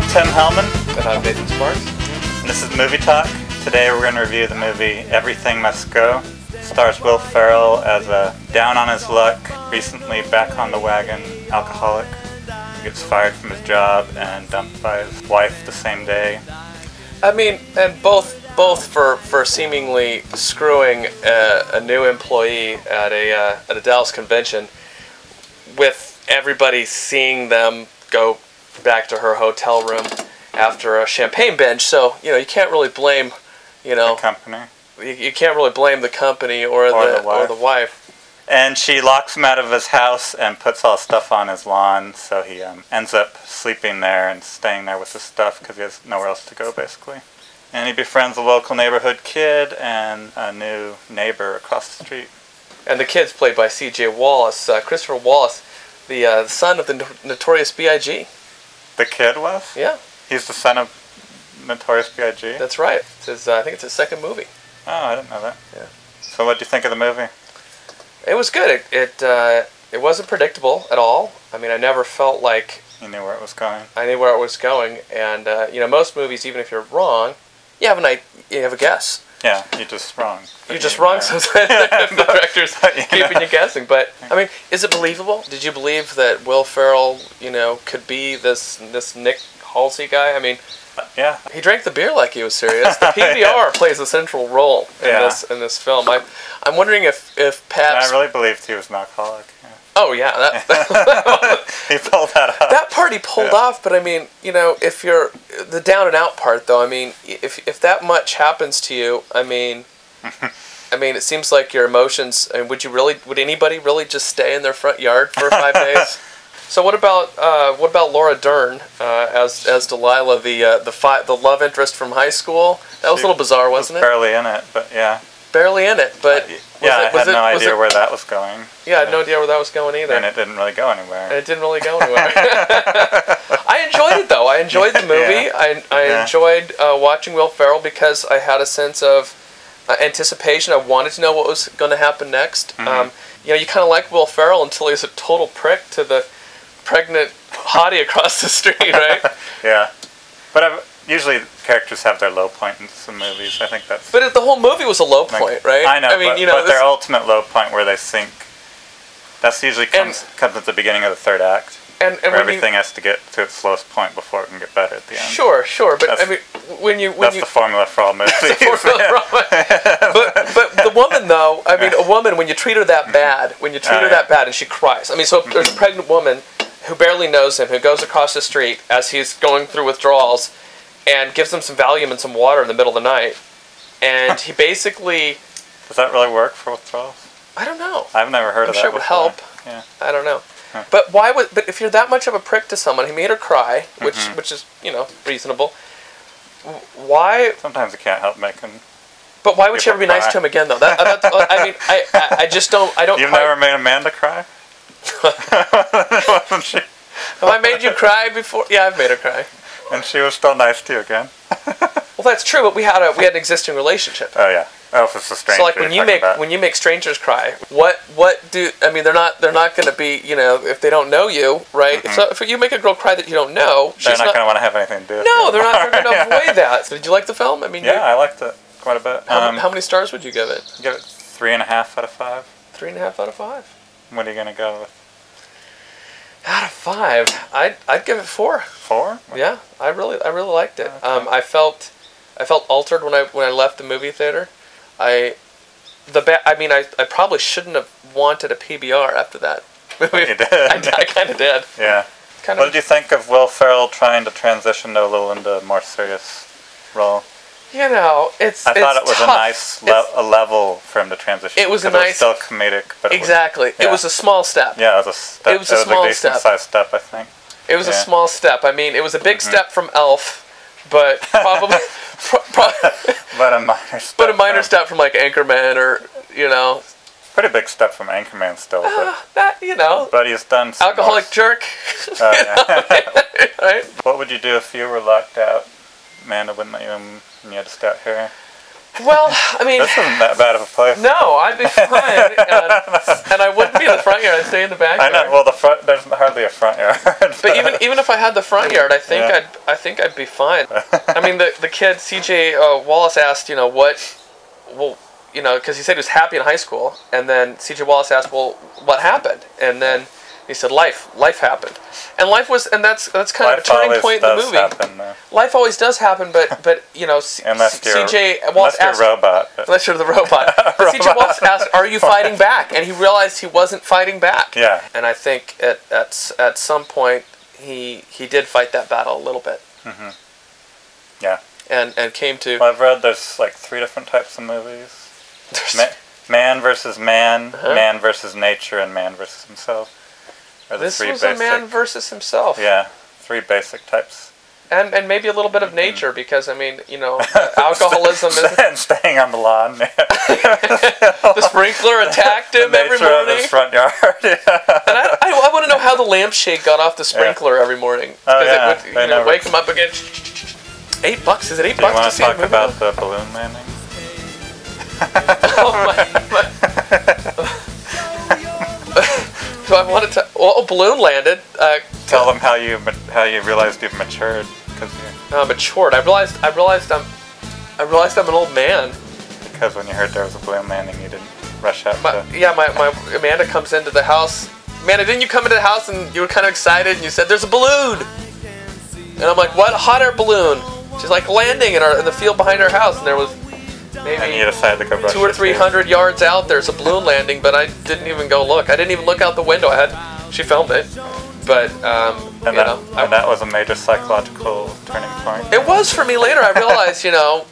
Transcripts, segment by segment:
Tim Hellman. And I'm Nathan Sparks. And this is Movie Talk. Today we're going to review the movie Everything Must Go. It stars Will Ferrell as a down on his luck, recently back on the wagon alcoholic. He gets fired from his job and dumped by his wife the same day. I mean, and both for seemingly screwing a new employee at a Dallas convention, with everybody seeing them go back to her hotel room after a champagne binge. So, you can't really blame, The company. You can't really blame the company or the wife. And she locks him out of his house and puts all his stuff on his lawn, so he ends up sleeping there and staying there with his stuff because he has nowhere else to go, basically. And he befriends a local neighborhood kid and a new neighbor across the street. And the kid's played by C.J. Wallace, Christopher Wallace, the son of the Notorious B.I.G. The kid was? Yeah. He's the son of Notorious B.I.G.? That's right. I think it's his second movie. Oh, I didn't know that. Yeah. So what do you think of the movie? It was good. It wasn't predictable at all. I mean, I never felt like... You knew where it was going. I knew where it was going. And, most movies, even if you're wrong, you have a guess. Yeah, you're just wrong. You're just wrong sometimes. The director's keeping you guessing. But, I mean, is it believable? Did you believe that Will Ferrell, could be this Nick Halsey guy? I mean, yeah, he drank the beer like he was serious. The PBR plays a central role in this film. I'm wondering if Pabst... I really believed he was an alcoholic. Yeah. Oh, yeah. He pulled that off. That part he pulled off, but I mean, if you're... The down and out part, though, I mean, if that much happens to you, I mean, it seems like your emotions... I mean, would anybody really just stay in their front yard for 5 days? So what about Laura Dern as Delilah, the love interest from high school? That was a little bizarre, wasn't it? Barely in it, but yeah. Barely in it, but I had no idea where that was going. Yeah, I had no idea where that was going either. And it didn't really go anywhere. I enjoyed it though. I enjoyed the movie. Yeah. I enjoyed watching Will Ferrell because I had a sense of anticipation. I wanted to know what was going to happen next. Mm-hmm. You kind of like Will Ferrell until he's a total prick to the pregnant hottie across the street, right? Yeah. But usually characters have their low point in some movies. I think that's... But the whole movie was a low point, right? I know, but their ultimate low point where they sink, that's usually comes at the beginning of the third act. And where everything has to get to its slowest point before it can get better at the end. Sure, but I mean, that's the formula for all movies. But the woman, though, I mean, a woman, when you treat her that bad, and she cries. I mean, so there's a pregnant woman who barely knows him, who goes across the street as he's going through withdrawals, and gives him some Valium and some water in the middle of the night, and he basically... Does that really work for withdrawals? I don't know. I've never heard of that. I'm sure it would help. Yeah. I don't know. Huh. But if you're that much of a prick to someone, he made her cry, which is reasonable. Why? Sometimes you can't help making. But why would she ever be nice to him again, though? I mean, I just don't. I don't. You've never made Amanda cry? Wasn't she? Have I made you cry before? Yeah, I've made her cry. And she was still nice to you again. Well, that's true, but we had an existing relationship. Oh yeah. Oh, if it's a stranger. So like when you make strangers cry, they're not going to be, if they don't know you, right? Mm-hmm. So if you make a girl cry that you don't know, they're not going to want to have anything to do with it. No, they're not going to avoid that. So did you like the film? I mean, yeah, I liked it quite a bit. How many stars would you give it? Give it 3.5 out of 5. 3.5 out of 5. What are you going to go with? Out of 5, I'd give it 4. 4? Yeah, I really liked it. Okay. I felt altered when I left the movie theater. I probably shouldn't have wanted a PBR after that movie. You did. I kind of did. Yeah. What did you think of Will Ferrell trying to transition into a more serious role? I thought it was tough. a level for him to transition. It was It was still comedic, but exactly. It was a small step. Yeah, it was a step. It was a small decent-sized step, I think. It was a small step. I mean, it was a big step from Elf, but probably. But a minor step. But a minor step from like Anchorman, or Pretty big step from Anchorman still. But he's done. Alcoholic jerk. Right. What would you do if you were locked out? Amanda wouldn't let you in and you had to stay out here? Well, I mean, this isn't that bad of a place. no, I'd be fine, and I wouldn't be in the front yard. I'd stay in the backyard. I know. Well, there's hardly a front yard. But even if I had the front yard, I think I'd be fine. I mean, the kid C.J. Wallace asked, because he said he was happy in high school, and then C.J. Wallace asked, well, what happened? And then he said, life happened, and that's kind of a turning point in the movie. Life always does happen, but C.J. Wallace asked, robot. Unless you're the robot. C.J. Wallace asked, "Are you fighting back?" And he realized he wasn't fighting back. Yeah. And I think at some point he did fight that battle a little bit. Mm-hmm. Yeah. And came to. Well, I've read there's like 3 different types of movies. Man versus man, man versus nature, and man versus himself. This was a man versus himself. Yeah, 3 basic types. And maybe a little bit of nature, because, I mean, alcoholism is... Staying on the lawn. The sprinkler attacked him every morning. Nature of his front yard. And I want to know how the lampshade got off the sprinkler every morning. Oh, yeah. It would wake him up again. $8? Is it $8 to see a movie? Do you want to talk about the balloon landing? Oh, my... Do I want to? Well, a balloon landed. Tell them how you realized you've matured. Matured. I realized I'm an old man. Because when you heard there was a balloon landing, you didn't rush out. My Amanda comes into the house. Amanda, didn't you come into the house and you were kind of excited and you said, "There's a balloon," and I'm like, "What? Hot air balloon?" She's like, landing in the field behind our house, and there was. Maybe and you decided to go brush 200 or 300 yards out, there's a balloon landing, but I didn't even go look. I didn't even look out the window. She filmed it, but that was a major psychological turning point. It was for me later. I realized, the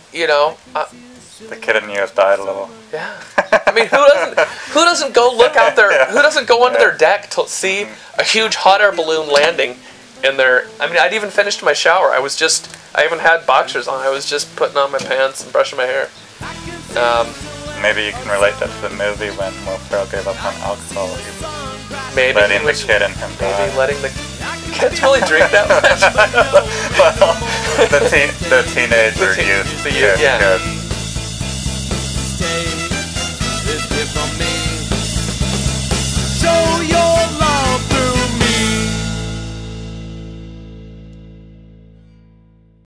kid in you has died a little. Yeah. I mean, who doesn't go look out there? Who doesn't go under their deck to see a huge hot air balloon landing in their? I mean, I'd even finished my shower. I even had boxers on. I was just putting on my pants and brushing my hair. Maybe you can relate that to the movie when Will Ferrell gave up on alcohol. Maybe letting the kid in him die. Maybe letting the kids really drink that much. Well, the teenager youth. The youth, yeah.